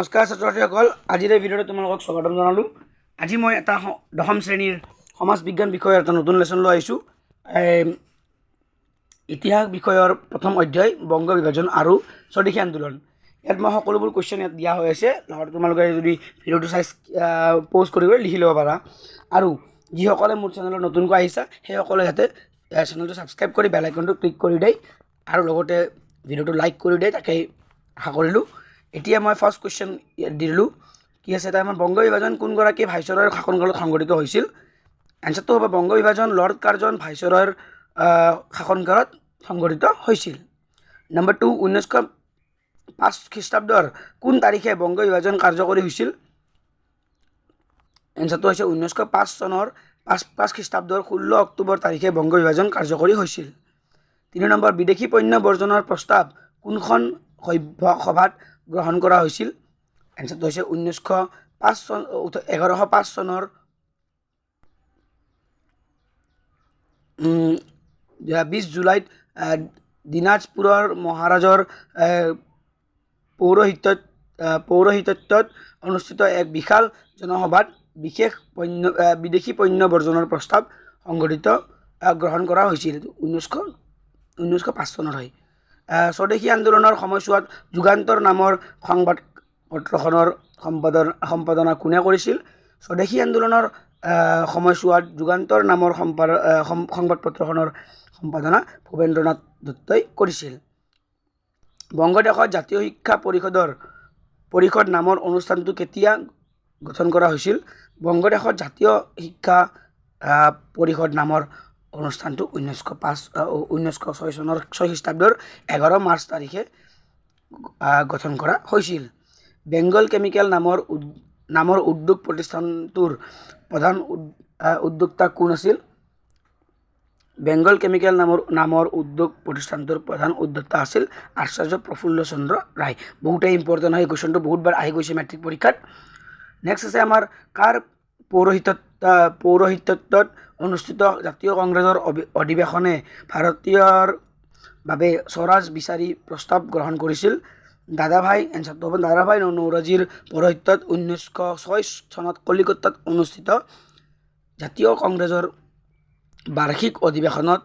নমস্কাৰ ছাত্ৰ ছাত্ৰীসকল, আজিৰ এই ভিডিঅ'ত তোমালোকক স্বাগতম জনালোঁ। আজি মই এটা দশম শ্ৰেণীৰ সমাজ বিজ্ঞান বিষয়ৰ এটা নতুন লেচন লৈ আহিছোঁ। ইতিহাস বিষয়ৰ প্ৰথম অধ্যায় বংগ বিভাজন আৰু স্বদেশী আন্দোলন। ইয়াত মই সকলোবোৰ কুৱেশ্যন ইয়াত দিয়া হৈ আছে, লগতে তোমালোকে যদি ভিডিঅ'টো চাই প'জ কৰি লিখি ল'ব পাৰা। আৰু যিসকলে মোৰ চেনেলত নতুনকৈ আহিছা সেইসকলে যাতে চেনেলটো ছাবস্ক্ৰাইব কৰি বেল আইকনটো ক্লিক কৰি দিয়ে আৰু লগতে ভিডিঅ'টো লাইক কৰি দিয়ে, তাকে আশা কৰিলোঁ। এতিয়া মই ফাৰ্ষ্ট কুৱেশ্যন দিলোঁ, কি আছে তাৰমানে বংগ বিভাজন কোনগৰাকী ভাইচৰয়ৰ শাসনকালত সংঘটিত হৈছিল? এনচাৰটো হ'ব বংগ বিভাজন লৰ্ড কাৰ্জন ভাইচৰয়ৰ শাসনকালত সংঘটিত হৈছিল। নম্বৰ 2, 1905 খ্ৰীষ্টাব্দৰ কোন তাৰিখে বংগ বিভাজন কাৰ্যকৰী হৈছিল? এনচাৰটো হৈছে 1905 চনৰ 5 খ্ৰীষ্টাব্দৰ 16 অক্টোবৰ তাৰিখে বংগ বিভাজন কাৰ্যকৰী হৈছিল। 3 নম্বৰ, বিদেশী পণ্য বৰ্জনৰ প্ৰস্তাৱ কোনখন সভাত গ্ৰহণ কৰা হৈছিল? এনচাৰটো হৈছে 1105 চনৰ 20 জুলাইত দিনাজপুৰৰ মহাৰাজৰ পৌৰোহিত্যত অনুষ্ঠিত এক বিশাল জনসভাত বিদেশী পণ্য বৰ্জনৰ প্ৰস্তাৱ গ্ৰহণ কৰা হৈছিল। 1905 চনৰ হয়। স্বদেশী আন্দোলনৰ সময়ছোৱাত যুগান্তৰ নামৰ সংবাদ পত্ৰখনৰ সম্পাদনা কোনে কৰিছিল? স্বদেশী আন্দোলনৰ সময়ছোৱাত যুগান্তৰ নামৰ সংবাদ পত্ৰখনৰ সম্পাদনা ভূপেন্দ্ৰনাথ দত্তই কৰিছিল। বংগদেশত জাতীয় শিক্ষা পৰিষদ নামৰ অনুষ্ঠানটো কেতিয়া গঠন কৰা হৈছিল? বংগদেশত জাতীয় শিক্ষা পৰিষদ নামৰ অনুষ্ঠানটো 1906 চনৰ 6 খ্ৰীষ্টাব্দৰ 11 মাৰ্চ তাৰিখে গঠন কৰা হৈছিল। বেংগল কেমিকেল নামৰ উদ্যোগ প্ৰতিষ্ঠানটোৰ প্ৰধান উদ্যোক্তা কোন আছিল? বেংগল কেমিকেল নামৰ উদ্যোগ প্ৰতিষ্ঠানটোৰ প্ৰধান উদ্যোক্তা আছিল আচাৰ্য প্ৰফুল্ল চন্দ্ৰ ৰায়। বহুতেই ইম্পৰ্টেণ্ট হয়, এই কুৱেশ্যনটো বহুতবাৰ আহি গৈছে মেট্ৰিক পৰীক্ষাত। নেক্সট আছে আমাৰ কাৰ পৌৰোহিত্যত অনুষ্ঠিত জাতীয় কংগ্ৰেছৰ অধিৱেশনে ভাৰতীয়ৰ বাবে স্বৰাজ বিচাৰি প্ৰস্তাৱ গ্ৰহণ কৰিছিল? দাদাভাই নৌৰোজীৰ পৌৰোহিত্যত 1906 চনত কলিকতাত অনুষ্ঠিত জাতীয় কংগ্ৰেছৰ বাৰ্ষিক অধিৱেশনত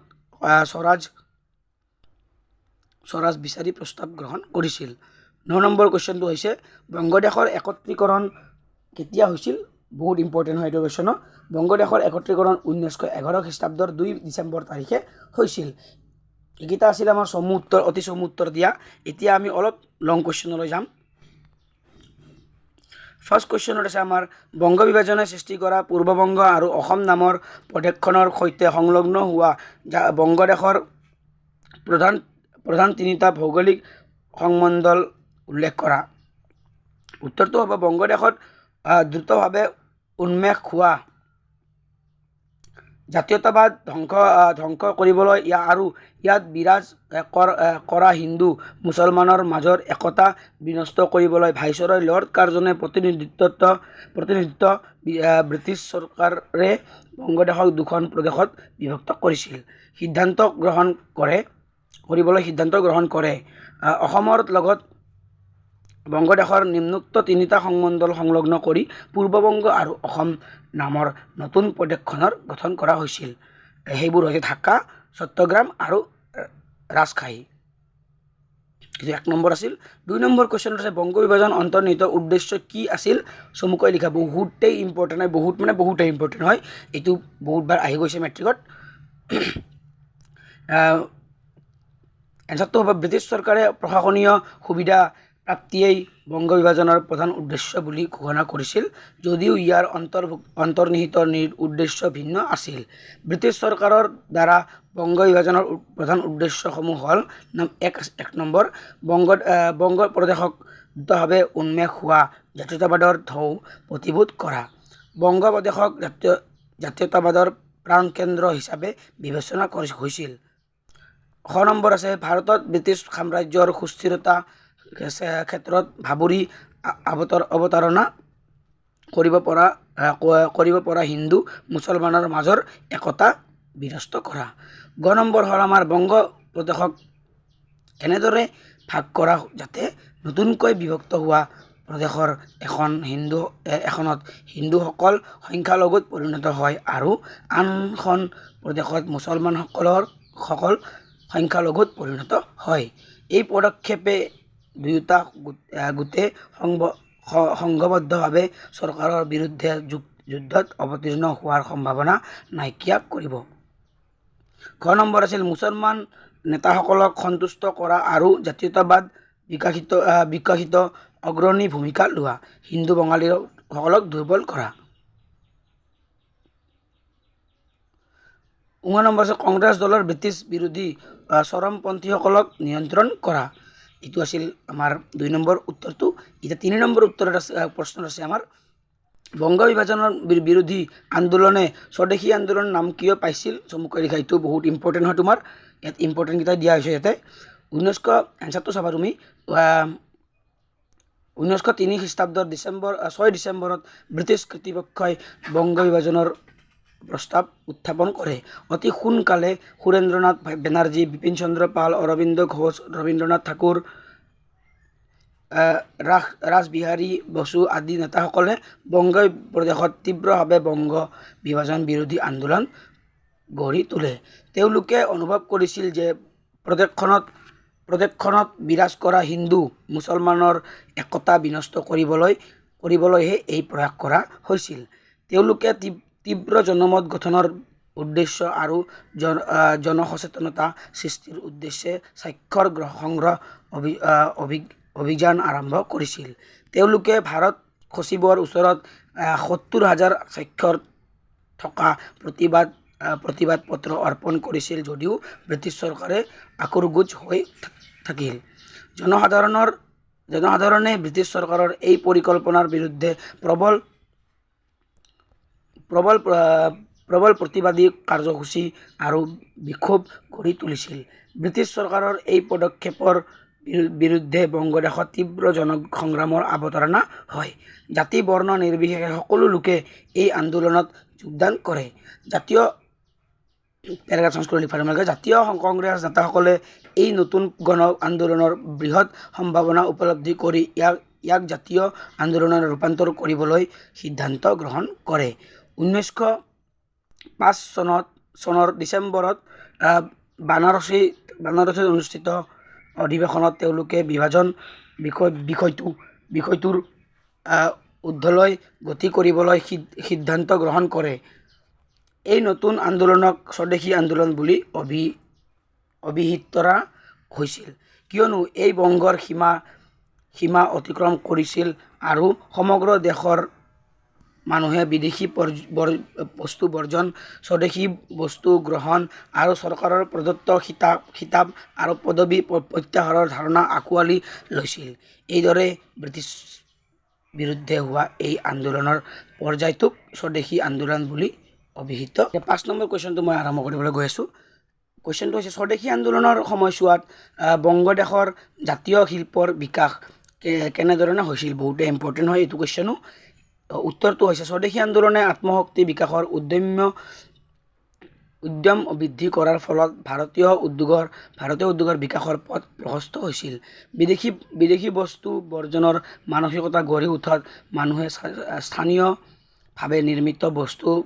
স্বৰাজ বিচাৰি প্ৰস্তাৱ গ্ৰহণ কৰিছিল। 9 নম্বৰ কুৱেশ্যনটো হৈছে বংগদেশৰ একত্ৰীকৰণ কেতিয়া হৈছিল? বহুত ইম্পৰ্টেণ্ট হয় এইটো কুৱেশ্যন। বংগদেশৰ একত্ৰীকৰণ 1911 খ্ৰীষ্টাব্দৰ 2 ডিচেম্বৰ তাৰিখে হৈছিল। এইকেইটা আছিল আমাৰ অতি চমু উত্তৰ দিয়া। এতিয়া আমি অলপ লং কুৱেশ্যনলৈ যাম। ফাৰ্ষ্ট কুৱেশ্যনত আছে আমাৰ বংগ বিভাজনে সৃষ্টি কৰা পূৰ্ববংগ আৰু অসম নামৰ প্ৰদেশখনৰ সৈতে সংলগ্ন হোৱা বংগদেশৰ প্ৰধান 3টা ভৌগোলিক সংমণ্ডল উল্লেখ কৰা। উত্তৰটো হ'ব বংগদেশত দ্ৰুতভাৱে উন্মেষ হোৱা জাতীয়তাবাদ ধ্বংস কৰিবলৈ আৰু ইয়াত বিৰাজ কৰা হিন্দু মুছলমানৰ মাজৰ একতা বিনষ্ট কৰিবলৈ ভাইচৰয় লৰ্ড কাৰ্জনে প্ৰতিনিধিত্ব ব্ৰিটিছ চৰকাৰে বংগদেশক 2খন প্ৰদেশত বিভক্ত কৰিবলৈ সিদ্ধান্ত গ্ৰহণ কৰে। অসমৰ লগত বংগদেশৰ নিম্নোক্ত 3টা সংমণ্ডল সংলগ্ন কৰি পূৰ্ববংগ আৰু অসম নামৰ নতুন প্ৰদেশখনৰ গঠন কৰা হৈছিল। সেইবোৰ হৈছে ঢাকা, চট্টগ্ৰাম আৰু ৰাজশ্বাহী। এইটো 1 নম্বৰ আছিল। 2 নম্বৰ কুৱেশ্যনত আছে বংগ বিভাজন অন্তৰ্নিহিত উদ্দেশ্য কি আছিল? চমুকৈ লিখা। বহুতেই ইম্পৰ্টেণ্ট হয়, বহুতেই ইম্পৰ্টেণ্ট হয়। এইটো বহুতবাৰ আহি গৈছে মেট্ৰিকত। এনচাৰটো হ'ব ব্ৰিটিছ চৰকাৰে প্ৰশাসনীয় সুবিধা প্ৰাপ্তিয়েই বংগ বিভাজনৰ প্ৰধান উদ্দেশ্য বুলি ঘোষণা কৰিছিল, যদিও ইয়াৰ অন্তৰ্নিহিত উদ্দেশ্য ভিন্ন আছিল। ব্ৰিটিছ চৰকাৰৰ দ্বাৰা বংগ বিভাজনৰ প্ৰধান উদ্দেশ্যসমূহ হ'ল 1 নম্বৰ, বংগ প্ৰদেশক দ্ৰুতভাৱে উন্মেষ হোৱা জাতীয়তাবাদৰ ঢৌ প্ৰতিৰোধ কৰা। বংগ প্ৰদেশক জাতীয়তাবাদৰ প্ৰাণকেন্দ্ৰ হিচাপে বিবেচনা হৈছিল। 6 নম্বৰ আছে ভাৰতত ব্ৰিটিছ সাম্ৰাজ্যৰ সুস্থিৰতা ক্ষেত্ৰত ভাবুৰি অৱতাৰণা কৰিব পৰা হিন্দু মুছলমানৰ মাজৰ একতা বিনষ্ট কৰা। 9 নম্বৰ হ'ল আমাৰ বংগ প্ৰদেশক এনেদৰে ভাগ কৰা যাতে নতুনকৈ বিভক্ত হোৱা প্ৰদেশৰ এখনত হিন্দুসকল সংখ্যালঘুত পৰিণত হয় আৰু আনখন প্ৰদেশত মুছলমানসকল সংখ্যালঘুত পৰিণত হয়। এই পদক্ষেপে দুয়োটা গোটে সংঘবদ্ধভাৱে চৰকাৰৰ বিৰুদ্ধে যুদ্ধত অৱতীৰ্ণ হোৱাৰ সম্ভাৱনা নাইকিয়া কৰিব। ঘ নম্বৰ আছিল মুছলমান নেতাসকলক সন্তুষ্ট কৰা আৰু জাতীয়তাবাদ বিকশিত অগ্ৰণী ভূমিকা লোৱা, হিন্দু বঙালীসকলক দুৰ্বল কৰা। ১ নম্বৰ আছিল কংগ্ৰেছ দলৰ ব্ৰিটিছ বিৰোধী চৰমপন্থীসকলক নিয়ন্ত্ৰণ কৰা। এইটো আছিল আমাৰ ২ নম্বৰ উত্তৰটো। এতিয়া ৩ নম্বৰ প্ৰশ্ন আছে আমাৰ বংগ বিভাজনৰ বিৰোধী আন্দোলনে স্বদেশী আন্দোলন নাম কিয় পাইছিল? চমুকৈ লিখা, এইটো বহুত ইম্পৰ্টেণ্ট হয় তোমাৰ, ইয়াত ইম্পৰ্টেণ্টকেইটা দিয়া হৈছে ইয়াতে। ১৯০০ এনচাৰটো চাবা তুমি। ১৯০৩ খ্ৰীষ্টাব্দৰ ৬ ডিচেম্বৰত ব্ৰিটিছ কৰ্তৃপক্ষই বংগ বিভাজনৰ প্ৰস্তাৱ উত্থাপন কৰে। অতি সোনকালে সুৰেন্দ্ৰনাথ বেনাৰ্জী, বিপিন চন্দ্ৰ পাল, অৰবিন্দ ঘোষ, ৰবীন্দ্ৰনাথ ঠাকুৰ, ৰাসবিহাৰী বসু আদি নেতাসকলে বংগ প্ৰদেশত তীব্ৰভাৱে বংগ বিভাজন বিৰোধী আন্দোলন গঢ়ি তোলে। তেওঁলোকে অনুভৱ কৰিছিল যে প্ৰদেশখনত বিৰাজ কৰা হিন্দু মুছলমানৰ একতা বিনষ্ট কৰিবলৈহে এই প্ৰয়াস কৰা হৈছিল। তেওঁলোকে তীব্ৰ জনমত গঠনৰ উদ্দেশ্য আৰু জনসচেতনতা সৃষ্টিৰ উদ্দেশ্যে স্বাক্ষৰ সংগ্ৰহ অভিযান আৰম্ভ কৰিছিল। তেওঁলোকে ভাৰত সচিবৰ ওচৰত ৭০,০০০ স্বাক্ষৰ থকা প্ৰতিবাদ পত্ৰ অৰ্পণ কৰিছিল যদিও ব্ৰিটিছ চৰকাৰে আকুৰগোজ হৈ থাকিল। জনসাধাৰণে ব্ৰিটিছ চৰকাৰৰ এই পৰিকল্পনাৰ বিৰুদ্ধে প্ৰবল প্ৰতিবাদী কাৰ্যসূচী আৰু বিক্ষোভ গঢ়ি তুলিছিল। ব্ৰিটিছ চৰকাৰৰ এই পদক্ষেপৰ বিৰুদ্ধে বংগদেশত তীব্ৰ জনসংগ্ৰামৰ অৱতাৰণা হয়। জাতি বৰ্ণ নিৰ্বিশেষে সকলো লোকে এই আন্দোলনত যোগদান কৰে। জাতীয় কংগ্ৰেছ নেতাসকলে এই নতুন গণ আন্দোলনৰ বৃহৎ সম্ভাৱনা উপলব্ধি কৰি ইয়াক জাতীয় আন্দোলনত ৰূপান্তৰ কৰিবলৈ সিদ্ধান্ত গ্ৰহণ কৰে। ১৯০৫ চনৰ ডিচেম্বৰত বানাৰসীত অনুষ্ঠিত অধিৱেশনত তেওঁলোকে বিভাজন বিষয়টোৰ ঊৰ্ধলৈ গতি কৰিবলৈ সিদ্ধান্ত গ্ৰহণ কৰে। এই নতুন আন্দোলনক স্বদেশী আন্দোলন বুলি অভিহিত হৈছিল, কিয়নো এই বংগৰ সীমা অতিক্ৰম কৰিছিল আৰু সমগ্ৰ দেশৰ মানুহে বিদেশী বস্তু বৰ্জন, স্বদেশী বস্তু গ্ৰহণ আৰু চৰকাৰৰ প্ৰদত্ত খিতাপ আৰু পদবী প্ৰত্যাহাৰৰ ধাৰণা আঁকোৱালি লৈছিল। এইদৰে ব্ৰিটিছ বিৰুদ্ধে হোৱা এই আন্দোলনৰ পৰ্যায়টোক স্বদেশী আন্দোলন বুলি অভিহিত। ৫ নম্বৰ কুৱেশ্যনটো মই আৰম্ভ কৰিবলৈ গৈ আছোঁ। কুৱেশ্যনটো হৈছে স্বদেশী আন্দোলনৰ সময়ছোৱাত বংগদেশৰ জাতীয় শিল্পৰ বিকাশ কেনেধৰণে হৈছিল? বহুতে ইম্পৰ্টেণ্ট হয় এইটো কুৱেশ্যনো। উত্তৰটো হৈছে স্বদেশী আন্দোলনে আত্মশক্তি বিকাশৰ উদ্যম বৃদ্ধি কৰাৰ ফলত ভাৰতীয় উদ্যোগৰ বিকাশৰ পথ প্ৰশস্ত হৈছিল। বিদেশী বস্তু বৰ্জনৰ মানসিকতা গঢ়ি উঠাত মানুহে স্থানীয়ভাৱে নিৰ্মিত বস্তুৰ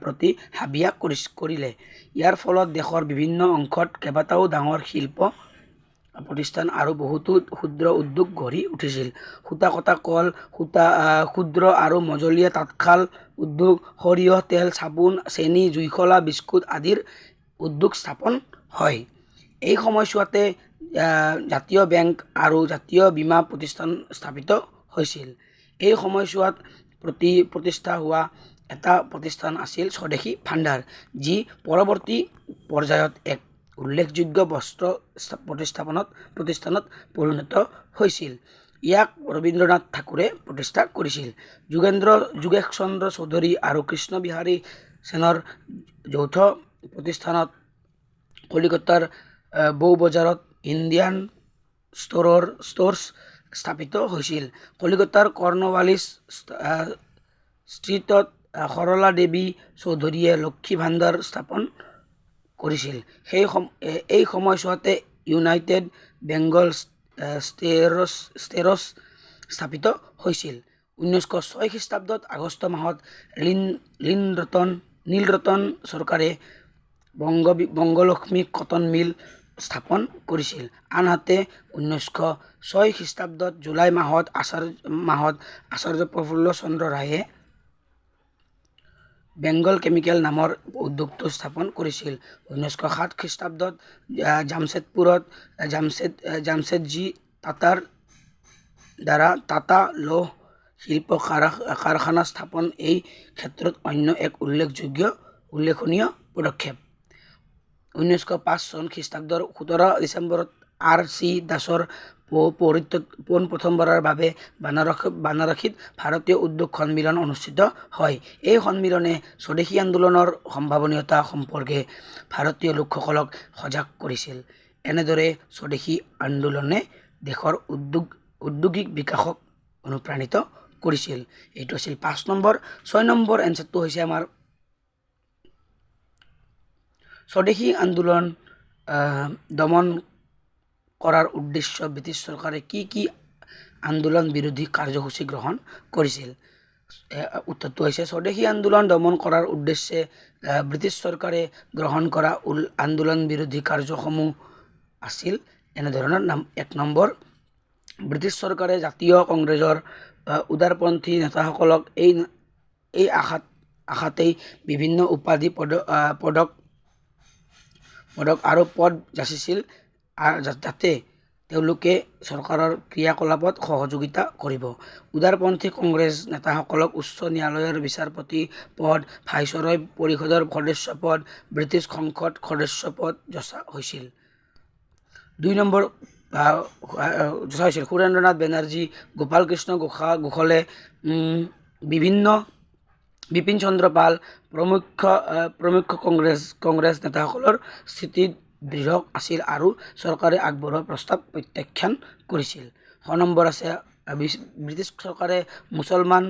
প্ৰতি হাবিয়াস কৰিলে। ইয়াৰ ফলত দেশৰ বিভিন্ন অংশত কেইবাটাও ডাঙৰ শিল্প প্ৰতিষ্ঠান আৰু বহুতো ক্ষুদ্ৰ উদ্যোগ গঢ়ি উঠিছিল। সূতা কটা কল, ক্ষুদ্ৰ আৰু মজলীয়া তাঁতশাল উদ্যোগ, সৰিয়হ তেল, চাবোন, চেনি, জুইশলা, বিস্কুট আদিৰ উদ্যোগ স্থাপন হয়। এই সময়ছোৱাতে জাতীয় বেংক আৰু জাতীয় বীমা প্ৰতিষ্ঠান স্থাপিত হৈছিল। এই সময়ছোৱাত প্ৰতিষ্ঠা হোৱা এটা প্ৰতিষ্ঠান আছিল স্বদেশী ভাণ্ডাৰ, যি পৰৱৰ্তী পৰ্যায়ত এক উল্লেখযোগ্য বস্ত্ৰ প্ৰতিষ্ঠানত পৰিণত হৈছিল। ইয়াক ৰবীন্দ্ৰনাথ ঠাকুৰে প্ৰতিষ্ঠা কৰিছিল। যোগেশ চন্দ্ৰ চৌধুৰী আৰু কৃষ্ণ বিহাৰী সেনৰ যৌথ প্ৰতিষ্ঠানত কলিকতাৰ বৌবজাৰত ইণ্ডিয়ান ষ্ট'ৰ্ছ স্থাপিত হৈছিল। কলিকতাৰ কৰ্ণৱালিছ ষ্ট্ৰীটত সৰলা দেৱী চৌধুৰীয়ে লক্ষী ভাণ্ডাৰ স্থাপন কৰিছিল। এই সময়ছোৱাতে ইউনাইটেড বেংগল ষ্টেৰছ স্থাপিত হৈছিল। 1906 খ্ৰীষ্টাব্দত আগষ্ট মাহত নীলৰতন চৰকাৰে বংগলক্ষ্মী কটন মিল স্থাপন কৰিছিল। আনহাতে 1906 খ্ৰীষ্টাব্দত জুলাই মাহত আচাৰ্য প্ৰফুল্ল চন্দ্ৰ ৰায়ে বেংগল কেমিকেল নামৰ উদ্যোগটো স্থাপন কৰিছিল। 1907 খ্ৰীষ্টাব্দত জামছেদপুৰত জামছেদজী টাটাৰ দ্বাৰা টাটা লৌহ শিল্প কাৰখানা স্থাপন এই ক্ষেত্ৰত অন্য এক উল্লেখনীয় পদক্ষেপ। 1905 চন খ্ৰীষ্টাব্দৰ 17 ডিচেম্বৰত R.C. দাসৰ প্ৰথমবাৰৰ বাবে বানাৰসীত ভাৰতীয় উদ্যোগ সন্মিলন অনুষ্ঠিত হয়। এই সন্মিলনে স্বদেশী আন্দোলনৰ সম্ভাৱনীয়তা সম্পৰ্কে ভাৰতীয় লোকসকলক সজাগ কৰিছিল। এনেদৰে স্বদেশী আন্দোলনে দেশৰ ঔদ্যোগিক বিকাশক অনুপ্ৰাণিত কৰিছিল। এইটো আছিল 5 নম্বৰ। 6 নম্বৰ এনচাৰটো হৈছে আমাৰ স্বদেশী আন্দোলন দমন কৰাৰ উদ্দেশ্য ব্ৰিটিছ চৰকাৰে কি আন্দোলন বিৰোধী কাৰ্যসূচী গ্ৰহণ কৰিছিল? উত্তৰটো হৈছে স্বদেশী আন্দোলন দমন কৰাৰ উদ্দেশ্যে ব্ৰিটিছ চৰকাৰে গ্ৰহণ কৰা আন্দোলন বিৰোধী কাৰ্যসমূহ আছিল এনেধৰণৰ। 1 নম্বৰ, ব্ৰিটিছ চৰকাৰে জাতীয় কংগ্ৰেছৰ উদাৰপন্থী নেতাসকলক এই আশাতেই বিভিন্ন উপাধি পদক আৰু পদ যাচিছিল যাতে তেওঁলোকে চৰকাৰৰ ক্ৰিয়াকলাপত সহযোগিতা কৰিব। উদাৰপন্থী কংগ্ৰেছ নেতাসকলক উচ্চ ন্যায়ালয়ৰ বিচাৰপতি পদ, ভাইচৰয় পৰিষদৰ সদস্য পদ, ব্ৰিটিছ সংসদ সদস্য পদ যচা হৈছিল। 2 নম্বৰ যচা হৈছিল সুৰেন্দ্ৰনাথ বেনাৰ্জী, গোপাল কৃষ্ণ গোখলে, বিপিন চন্দ্ৰ পাল প্ৰমুখ কংগ্ৰেছ নেতাসকলৰ স্থিতি দৃঢ় আছিল আৰু চৰকাৰে আগবঢ়োৱা প্ৰস্তাৱ প্ৰত্যাখ্যান কৰিছিল। 6 নম্বৰ আছে ব্ৰিটিছ চৰকাৰে মুছলমান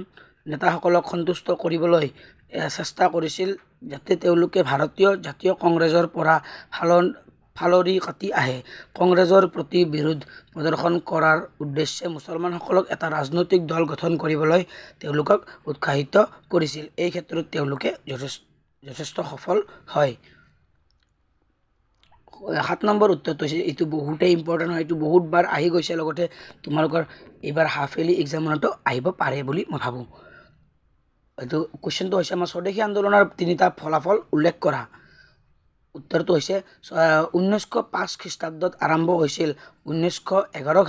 নেতাসকলক সন্তুষ্ট কৰিবলৈ চেষ্টা কৰিছিল যাতে তেওঁলোকে ভাৰতীয় জাতীয় কংগ্ৰেছৰ পৰা ফালৰি কাটি আহে। কংগ্ৰেছৰ প্ৰতি বিৰোধ প্ৰদৰ্শন কৰাৰ উদ্দেশ্যে মুছলমানসকলক এটা ৰাজনৈতিক দল গঠন কৰিবলৈ তেওঁলোকক উৎসাহিত কৰিছিল। এই ক্ষেত্ৰত তেওঁলোকে যথেষ্ট সফল হয়। 7 নম্বৰ উত্তৰটো হৈছে এইটো বহুতেই ইম্পৰ্টেণ্ট হয়, এইটো বহুতবাৰ আহি গৈছে, লগতে তোমালোকৰ এইবাৰ হাফ ইয়াৰলি এক্সামতো আহিব পাৰে বুলি মই ভাবোঁ। এইটো কুৱেশ্যনটো হৈছে আমাৰ স্বদেশী আন্দোলনৰ 3টা ফলাফল উল্লেখ কৰা। উত্তৰটো হৈছে 1905 খ্ৰীষ্টাব্দত আৰম্ভ হৈছিল 1911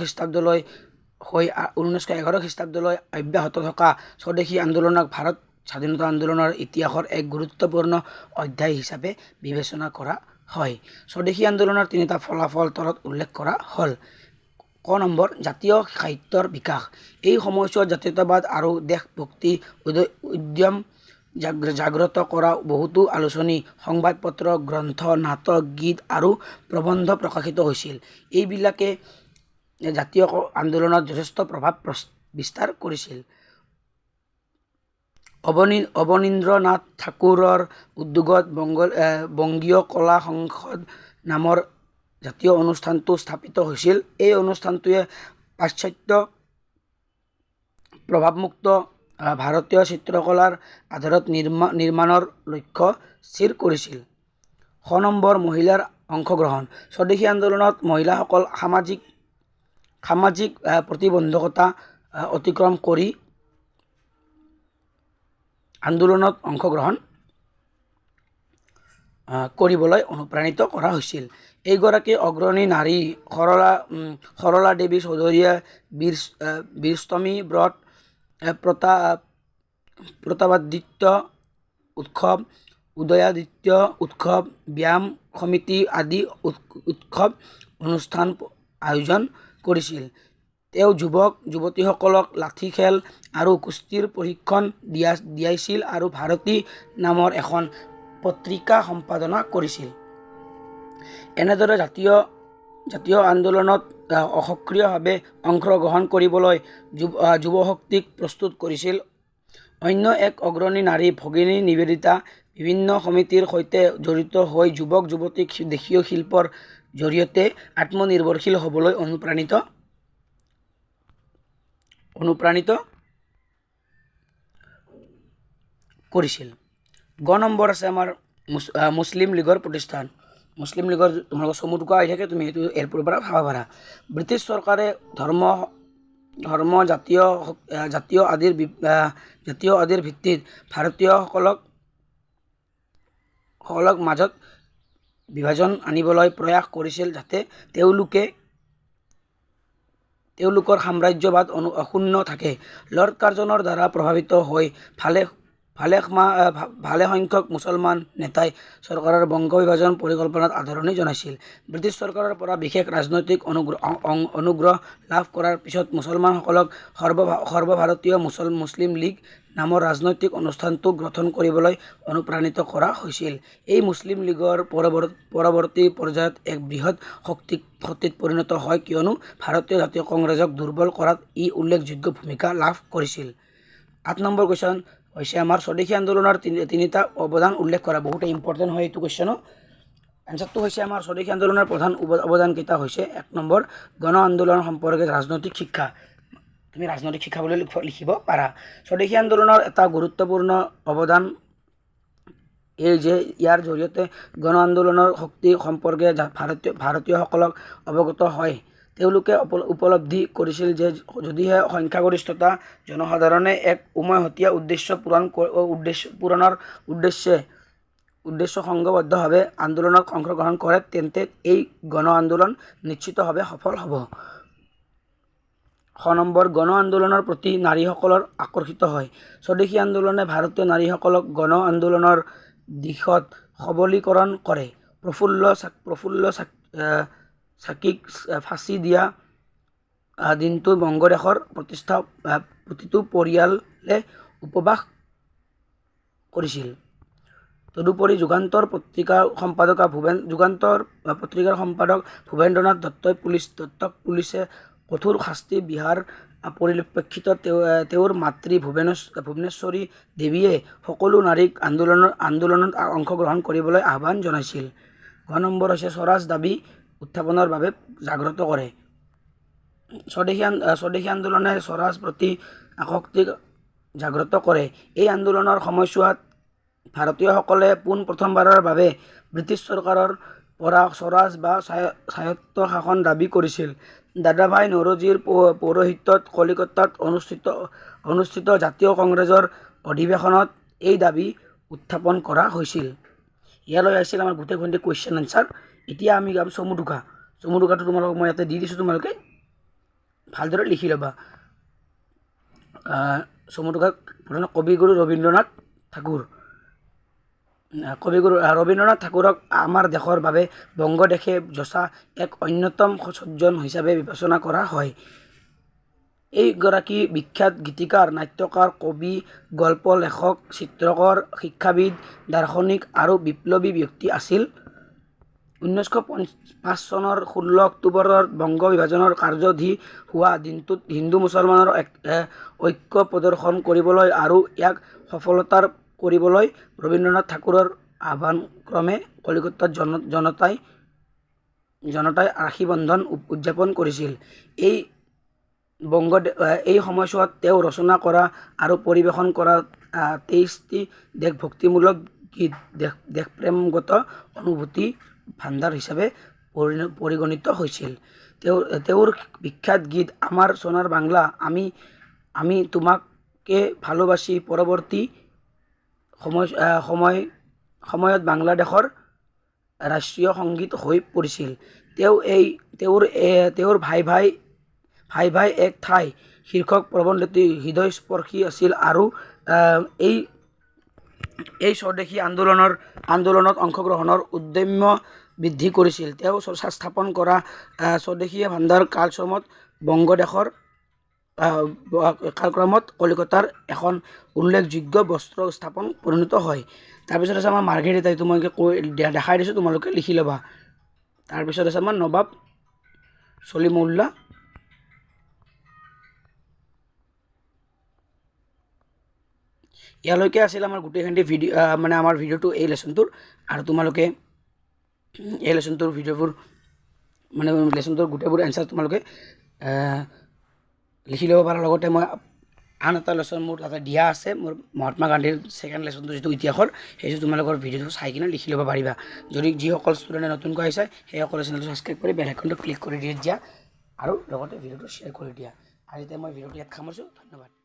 খ্ৰীষ্টাব্দলৈ অব্যাহত থকা স্বদেশী আন্দোলনক ভাৰত স্বাধীনতা আন্দোলনৰ ইতিহাসৰ এক গুৰুত্বপূৰ্ণ অধ্যায় হিচাপে বিবেচনা কৰা হয়। স্বদেশী আন্দোলনৰ 3টা ফলাফল তলত উল্লেখ কৰা হ'ল। ক নম্বৰ, জাতীয় সাহিত্যৰ বিকাশ। এই সময়ছোৱাত জাতীয়তাবাদ আৰু দেশভক্তি উদ্যম জাগ্ৰত কৰা বহুতো আলোচনী, সংবাদপত্ৰ, গ্ৰন্থ, নাটক, গীত আৰু প্ৰবন্ধ প্ৰকাশিত হৈছিল। এইবিলাকে জাতীয় আন্দোলনত যথেষ্ট প্ৰভাৱ বিস্তাৰ কৰিছিল। অৱনীন্দ্ৰনাথ ঠাকুৰৰ উদ্যোগত বংগীয় কলা সংসদ নামৰ জাতীয় অনুষ্ঠানটো স্থাপিত হৈছিল। এই অনুষ্ঠানটোৱে পাশ্চাত্য প্ৰভাৱমুক্ত ভাৰতীয় চিত্ৰকলাৰ আধাৰত নিৰ্মাণৰ লক্ষ্য স্থিৰ কৰিছিল। 6 নম্বৰ, মহিলাৰ অংশগ্ৰহণ। স্বদেশী আন্দোলনত মহিলাসকল সামাজিক প্ৰতিবন্ধকতা অতিক্ৰম কৰি আন্দোলনত অংশগ্ৰহণ কৰিবলৈ অনুপ্ৰাণিত কৰা হৈছিল। এইগৰাকী অগ্ৰণী নাৰী সৰলা দেৱী চৌধুৰীয়ে বীৰষ্টমী ব্ৰত, প্ৰতাপাদিত্য উৎসৱ, উদয়াদিত্য উৎসৱ, ব্যায়াম সমিতি আদি উৎসৱ অনুষ্ঠান আয়োজন কৰিছিল। তেওঁ যুৱতীসকলক লাঠি খেল আৰু কুস্তিৰ প্ৰশিক্ষণ দিয়াইছিল আৰু ভাৰতী নামৰ এখন পত্ৰিকা সম্পাদনা কৰিছিল। এনেদৰে জাতীয় আন্দোলনত সক্ৰিয়ভাৱে অংশগ্ৰহণ কৰিবলৈ যুৱশক্তিক প্ৰস্তুত কৰিছিল। অন্য এক অগ্ৰণী নাৰী ভগিনী নিবেদিতা বিভিন্ন সমিতিৰ সৈতে জড়িত হৈ যুৱক-যুৱতীক দেশীয় শিল্পৰ জৰিয়তে আত্মনিৰ্ভৰশীল হ'বলৈ অনুপ্ৰাণিত অনুপ্ৰাণিত কৰিছিল। নম্বৰ আছে আমাৰ মুছলিম লীগৰ প্ৰতিষ্ঠান। মুছলিম লীগৰ তোমালোকৰ চমু টুকুৰা আহি থাকে, তুমি সেইটো এয়াৰপৰ্টৰ পৰা চাব পাৰা। ব্ৰিটিছ চৰকাৰে ধৰ্ম জাতীয় আদিৰ ভিত্তিত ভাৰতীয়সকলক মাজত বিভাজন আনিবলৈ প্ৰয়াস কৰিছিল, যাতে তেওঁলোকৰ সাম্ৰাজ্যবাদ অক্ষুণ্ণ থাকে। লৰ্ড কাৰ্জনৰ দ্বাৰা প্ৰভাৱিত হৈ ভালেসংখ্যক মুছলমান নেতাই চৰকাৰৰ বংগ বিভাজন পৰিকল্পনাত আদৰণি জনাইছিল। ব্ৰিটিছ চৰকাৰৰ পৰা বিশেষ ৰাজনৈতিক অনুগ্ৰহ লাভ কৰাৰ পিছত মুছলমানসকলক সৰ্বভাৰতীয় মুছলিম লীগ নামৰ ৰাজনৈতিক অনুষ্ঠানটো গঠন কৰিবলৈ অনুপ্ৰাণিত কৰা হৈছিল। এই মুছলিম লীগৰ পৰৱৰ্তী পৰ্যায়ত এক বৃহৎ শক্তিত পৰিণত হয়, কিয়নো ভাৰতীয় জাতীয় কংগ্ৰেছক দুৰ্বল কৰাত ই উল্লেখযোগ্য ভূমিকা লাভ কৰিছিল। 8 নম্বৰ কুৱেশ্যন হৈছে আমাৰ স্বদেশী আন্দোলনৰ তিনিটা অৱদান উল্লেখ কৰা। বহুতে ইম্পৰ্টেণ্ট হয় এইটো কুৱেশ্যনো। এনচাৰটো হৈছে আমাৰ স্বদেশী আন্দোলনৰ প্ৰধান অৱদানকেইটা হৈছে 1 নম্বৰ গণ আন্দোলন সম্পৰ্কে ৰাজনৈতিক শিক্ষা। তুমি ৰাজনৈতিক শিক্ষা বুলি লিখিব পাৰা। স্বদেশী আন্দোলনৰ এটা গুৰুত্বপূৰ্ণ অৱদান এই যে ইয়াৰ জৰিয়তে গণ আন্দোলনৰ শক্তি সম্পৰ্কে ভাৰতীয়সকলক অৱগত হয়। তেওঁলোকে উপলব্ধি কৰিছিল যে যদিহে সংখ্যাগৰিষ্ঠতা জনসাধাৰণে এক উমৈহতীয়া পূৰণৰ উদ্দেশ্য সংঘবদ্ধভাৱে আন্দোলনত অংশগ্ৰহণ কৰে, তেন্তে এই গণ আন্দোলন নিশ্চিতভাৱে সফল হ'ব। 6 নম্বৰ গণ আন্দোলনৰ প্ৰতি নাৰীসকলৰ আকৰ্ষিত হয়। স্বদেশী আন্দোলনে ভাৰতীয় নাৰীসকলক গণ আন্দোলনৰ দিশত সবলীকৰণ কৰে। প্ৰফুল্ল চাকিক ফাঁচি দিয়া দিনটো বংগদেশৰ প্ৰতিটো পৰিয়ালে উপবাস কৰিছিল। তদুপৰি যুগান্তৰ পত্ৰিকাৰ সম্পাদক ভূপেন্দ্ৰনাথ দত্তক পুলিচে কঠোৰ শাস্তি বিহাৰ পৰিপ্ৰেক্ষিতত তেওঁৰ মাতৃ ভুৱনেশ্বৰী দেৱীয়ে সকলো নাৰীক আন্দোলনত অংশগ্ৰহণ কৰিবলৈ আহ্বান জনাইছিল। 9 নম্বৰ হৈছে স্বৰাজ দাবী উত্থাপনৰ বাবে জাগ্ৰত কৰে। স্বদেশী আন্দোলনে স্বৰাজ প্ৰতি আসক্তিক জাগ্ৰত কৰে। এই আন্দোলনৰ সময়ছোৱাত ভাৰতীয়সকলে পোনপ্ৰথমবাৰৰ বাবে ব্ৰিটিছ চৰকাৰৰ পৰা স্বৰাজ বা স্বায়ত্তশাসন দাবী কৰিছিল। দাদাভাই নৌৰোজীৰ পৌৰোহিত্যত কলিকতাত অনুষ্ঠিত জাতীয় কংগ্ৰেছৰ অধিৱেশনত এই দাবী উত্থাপন কৰা হৈছিল। ইয়ালৈ আহিছিল আমাৰ গোটেইখিনি কুৱেশ্যন এনচাৰ। এতিয়া আমি যাম চমু টুকুৰাটো তোমালোকক মই ইয়াতে দি দিছোঁ, তোমালোকে ভালদৰে লিখি ল'বা। চমু টুকুৰা কবিগুৰু ৰবীন্দ্ৰনাথ ঠাকুৰক আমাৰ দেশৰ বাবে বংগদেশে যচা এক অন্যতম সজ্জন হিচাপে বিবেচনা কৰা হয়। এইগৰাকী বিখ্যাত গীতিকাৰ, নাট্যকাৰ, কবি, গল্প লেখক, চিত্ৰকৰ, শিক্ষাবিদ, দাৰ্শনিক আৰু বিপ্লৱী ব্যক্তি আছিল। 1905 চনৰ 16 অক্টোবৰত বংগ বিভাজনৰ কাৰ্যধি হোৱা দিনটোত হিন্দু মুছলমানৰ ঐক্য প্ৰদৰ্শন কৰিবলৈ আৰু ইয়াক সফলতাৰ কৰিবলৈ ৰবীন্দ্ৰনাথ ঠাকুৰৰ আহ্বানক্ৰমে কলিকতাত জনতাই ৰাখী বন্ধন উদযাপন কৰিছিল। এই সময়ছোৱাত তেওঁ ৰচনা কৰা আৰু পৰিৱেশন কৰা 23টি দেশভক্তিমূলক গীত দেশপ্ৰেমগত অনুভূতি ভাণ্ডাৰ হিচাপে পৰিগণিত হৈছিল। তেওঁৰ বিখ্যাত গীত আমাৰ সোণাৰ বাংলা, আমি তোমাকে ভালোবাসি পৰৱৰ্তী সময়ত বাংলাদেশৰ ৰাষ্ট্ৰীয় সংগীত হৈ পৰিছিল। তেওঁৰ ভাই ভাই এক ঠাই শীৰ্ষক প্ৰবন্ধটি হৃদয়স্পৰ্শী আছিল আৰু এই স্বদেশী আন্দোলনত অংশগ্ৰহণৰ উদ্যম বৃদ্ধি কৰিছিল। তেওঁ স্থাপন কৰা স্বদেশী ভাণ্ডাৰ কালক্ৰমত কলিকতাৰ এখন উল্লেখযোগ্য বস্ত্ৰ স্থাপন পৰিণত হয়। তাৰপিছত আছে আমাৰ মাৰ্ঘেৰিটা, এইটো মই দেখাই দিছোঁ, তোমালোকে লিখি ল'বা। তাৰপিছত আছে আমাৰ নবাব সলিমুল্লাহ। ইয়ালৈকে আছিল আমাৰ গোটেইখিনি ভিডিঅ' মানে আমাৰ ভিডিঅ'টো এই লেচনটোৰ। আৰু তোমালোকে এই লেচনটোৰ ভিডিঅ'বোৰ লেচনটোৰ গোটেইবোৰ এনচাৰ তোমালোকে লিখি ল'ব পাৰা লগতে মই আন এটা লেচন মোৰ তাতে দিয়া আছে মোৰ মহাত্মা গান্ধীৰ ছেকেণ্ড লেচনটো যিটো ইতিহাসৰ সেইটো তোমালোকৰ ভিডিঅ'টো চাই কিনে লিখি ল'ব পাৰিবা যদি যিসকল ষ্টুডেণ্টে নতুনকৈ আহিছে সেইসকলে চেনেলটো ছাবস্ক্ৰাইব কৰি বেল আইকনটো ক্লিক কৰি দিয়া আৰু লগতে ভিডিঅ'টো শ্বেয়াৰ কৰি দিয়া আজি মই ভিডিঅ'টো ইয়াত সামৰিছোঁ ধন্যবাদ